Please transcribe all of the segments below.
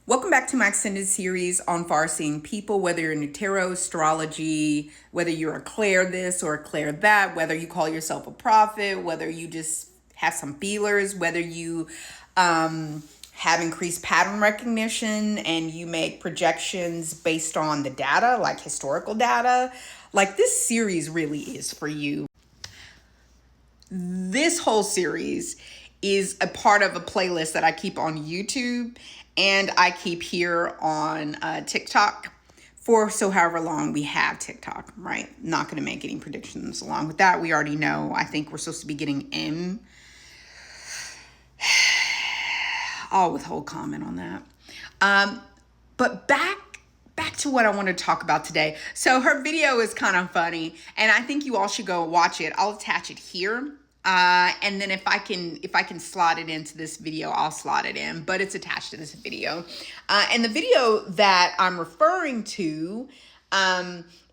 Welcome back to my extended series on far-seeing people, whether you're into tarot, astrology, whether you're a Claire this or a Claire that, whether you call yourself a prophet, whether you just have some feelers, whether you have increased pattern recognition and you make projections based on the data, like historical data. Like, this series really is for you. This whole series is a part of a playlist that I keep on YouTube and I keep here on TikTok for however long we have TikTok, right? Not going to make any predictions along with that. We already know. I think we're supposed to be getting M. I'll withhold comment on that. But back to what I want to talk about today. So her video is kind of funny, and I think you all should go watch it. I'll attach it here. And then if I can slot it into this video, I'll slot it in, but it's attached to this video. And the video that I'm referring to,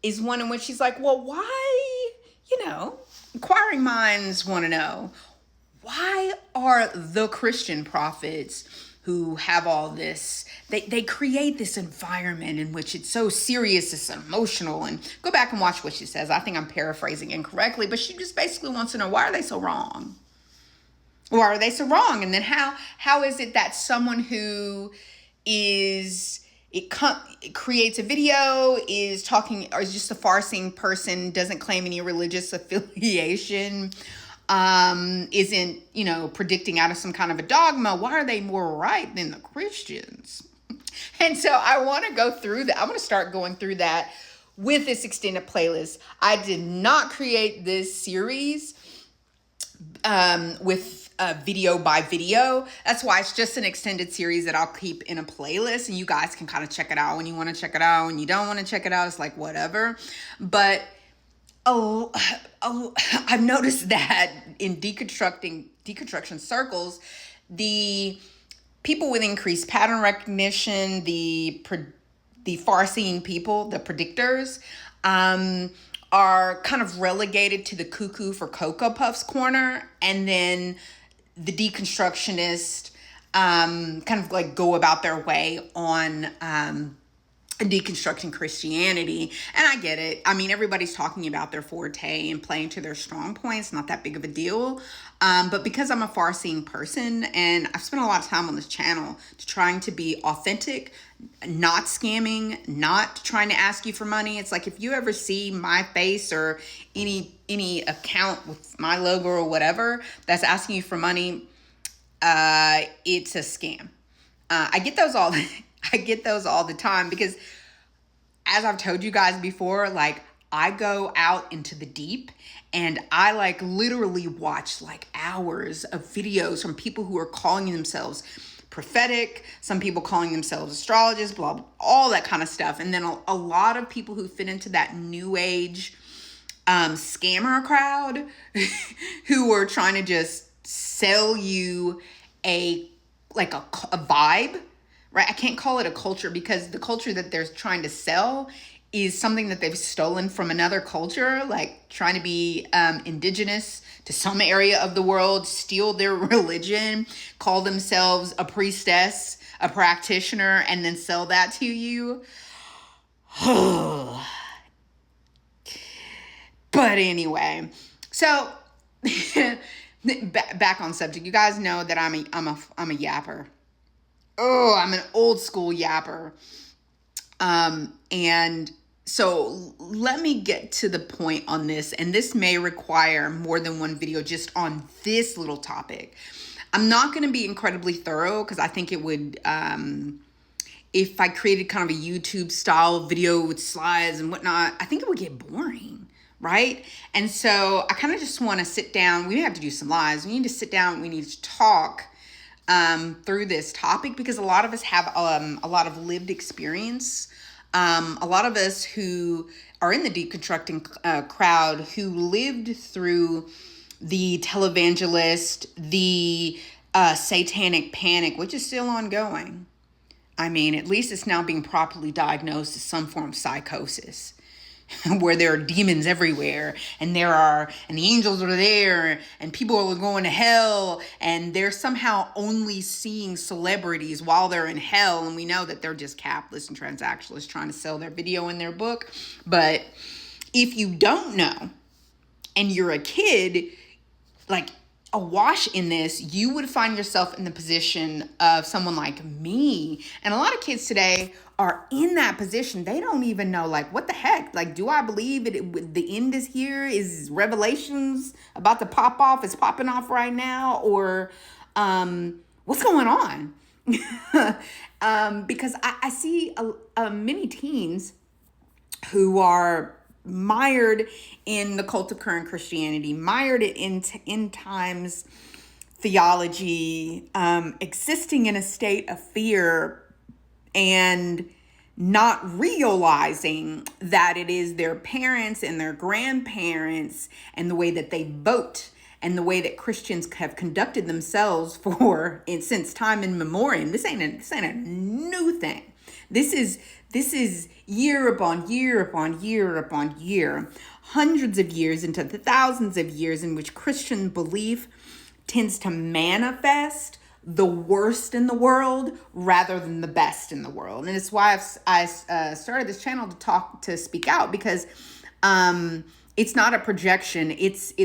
is one in which she's like, well, why, inquiring minds want to know, why are the Christian prophets who have all this, they create this environment in which it's so serious, it's emotional, and go back and watch what she says. I think I'm paraphrasing incorrectly, but she just basically wants to know, why are they so wrong? Why are they so wrong? And then how is it that someone who creates a video, is talking, or is just a far-seeing person, doesn't claim any religious affiliation, isn't, predicting out of some kind of a dogma, why are they more right than the Christians? And so I want to go through that. I'm going to start going through that with this extended playlist. I did not create this series with video by video. That's why it's just an extended series that I'll keep in a playlist, and you guys can kind of check it out when you want to check it out. When you don't want to check it out, it's like whatever. But I've noticed that in deconstruction circles, the people with increased pattern recognition, the far-seeing people, the predictors, are kind of relegated to the cuckoo for Cocoa Puffs corner, and then the deconstructionists kind of like go about their way on deconstructing Christianity. And I get it. I mean, everybody's talking about their forte and playing to their strong points. Not that big of a deal. But because I'm a far-seeing person and I've spent a lot of time on this channel trying to be authentic, not scamming, not trying to ask you for money. It's like, if you ever see my face or any account with my logo or whatever that's asking you for money, it's a scam. I get those all the time because, as I've told you guys before, like, I go out into the deep and I like literally watch like hours of videos from people who are calling themselves prophetic, some people calling themselves astrologists, blah, blah, all that kind of stuff. And then a lot of people who fit into that new age scammer crowd who are trying to just sell you a vibe. Right? I can't call it a culture because the culture that they're trying to sell is something that they've stolen from another culture, like trying to be indigenous to some area of the world, steal their religion, call themselves a priestess, a practitioner, and then sell that to you. But anyway, so back on subject. You guys know that I'm a yapper. Oh, I'm an old school yapper. And so let me get to the point on this, and this may require more than one video just on this little topic. I'm not going to be incredibly thorough because I think it would, if I created kind of a YouTube style video with slides and whatnot, I think it would get boring. Right? And so I kind of just want to sit down. We have to do some lives. We need to sit down. We need to talk through this topic because a lot of us have a lot of lived experience. A lot of us who are in the deconstructing crowd who lived through the televangelist, the satanic panic, which is still ongoing. I mean, at least it's now being properly diagnosed as some form of psychosis. where there are demons everywhere, and the angels are there, and people are going to hell, and they're somehow only seeing celebrities while they're in hell, and we know that they're just capitalists and transactionalists trying to sell their video and their book. But if you don't know, and you're a kid, like awash in this, you would find yourself in the position of someone like me. And a lot of kids today are in that position. They don't even know, like, what the heck? Like, do I believe the end is here? Is Revelations about to pop off? It's popping off right now? Or what's going on? Because I see many teens who are mired in the cult of current Christianity, mired in end times theology, existing in a state of fear and not realizing that it is their parents and their grandparents and the way that they vote and the way that Christians have conducted themselves since time immemorial. This ain't a new thing. This is year upon year upon year upon year, hundreds of years into the thousands of years in which Christian belief tends to manifest the worst in the world rather than the best in the world. And it's why I started this channel to speak out, because it's not a projection.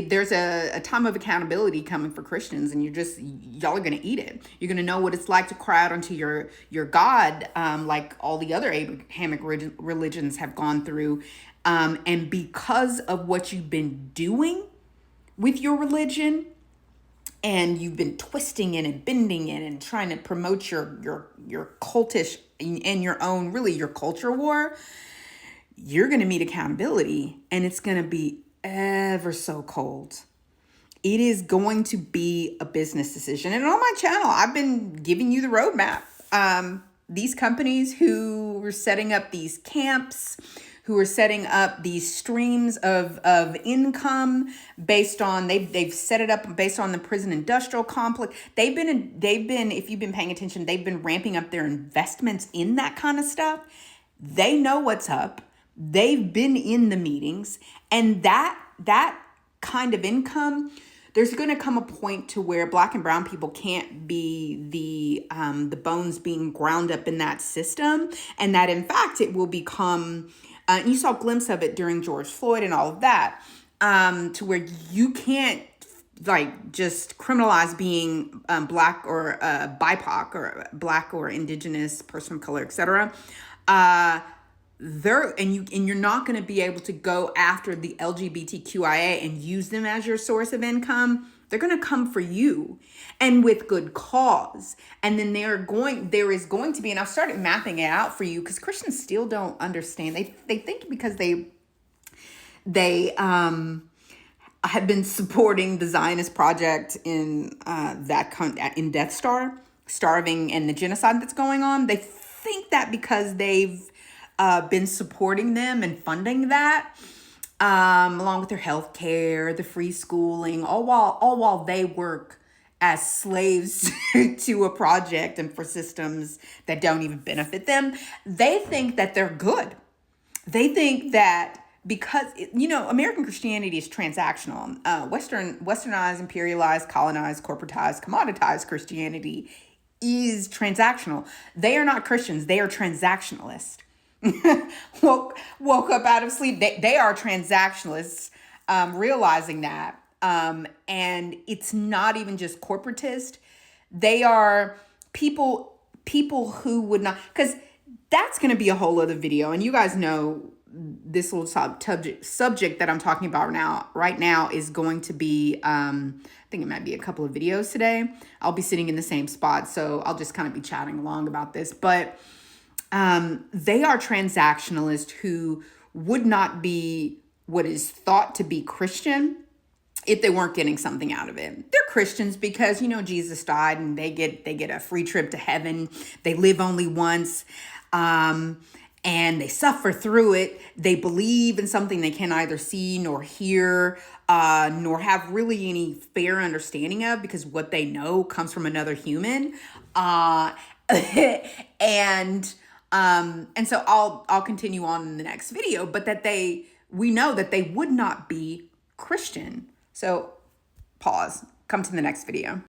There's a time of accountability coming for Christians, and y'all are going to eat it. You're going to know what it's like to cry out unto your God, like all the other Abrahamic religions have gone through. And because of what you've been doing with your religion, and you've been twisting it and bending it and trying to promote your cultish and your own, really your culture war, you're going to meet accountability, and it's going to be ever so cold. It is going to be a business decision. And on my channel, I've been giving you the roadmap. These companies who were setting up these camps, who are setting up these streams of income based on, they've set it up based on the prison industrial complex. They've been, if you've been paying attention, they've been ramping up their investments in that kind of stuff. They know what's up. They've been in the meetings, and that kind of income, there's going to come a point to where Black and brown people can't be the bones being ground up in that system, and that in fact it will become. You saw a glimpse of it during George Floyd and all of that, to where you can't like just criminalize being Black or BIPOC or Black or Indigenous person of color, etc. You're not going to be able to go after the LGBTQIA and use them as your source of income. They're going to come for you, and with good cause. And then there is going to be, and I've started mapping it out for you, because Christians still don't understand. They think because they have been supporting the Zionist project in in Death Star, starving, and the genocide that's going on. They think that because they've been supporting them and funding that, along with their health care, the free schooling, all while they work as slaves to a project and for systems that don't even benefit them. They think that they're good. They think that because, American Christianity is transactional. Westernized, imperialized, colonized, corporatized, commoditized Christianity is transactional. They are not Christians. They are transactionalists. woke up out of sleep. They are transactionalists, realizing that. And it's not even just corporatist. They are people who would not, because that's going to be a whole other video. And you guys know this little subject that I'm talking about right now is going to be, I think it might be a couple of videos today. I'll be sitting in the same spot, so I'll just kind of be chatting along about this. But they are transactionalists who would not be what is thought to be Christian if they weren't getting something out of it. They're Christians because, Jesus died and they get a free trip to heaven. They live only once, and they suffer through it. They believe in something they can neither see nor hear, nor have really any fair understanding of, because what they know comes from another human. And so I'll continue on in the next video, but that they we know that they would not be Christian. So pause. Come to the next video.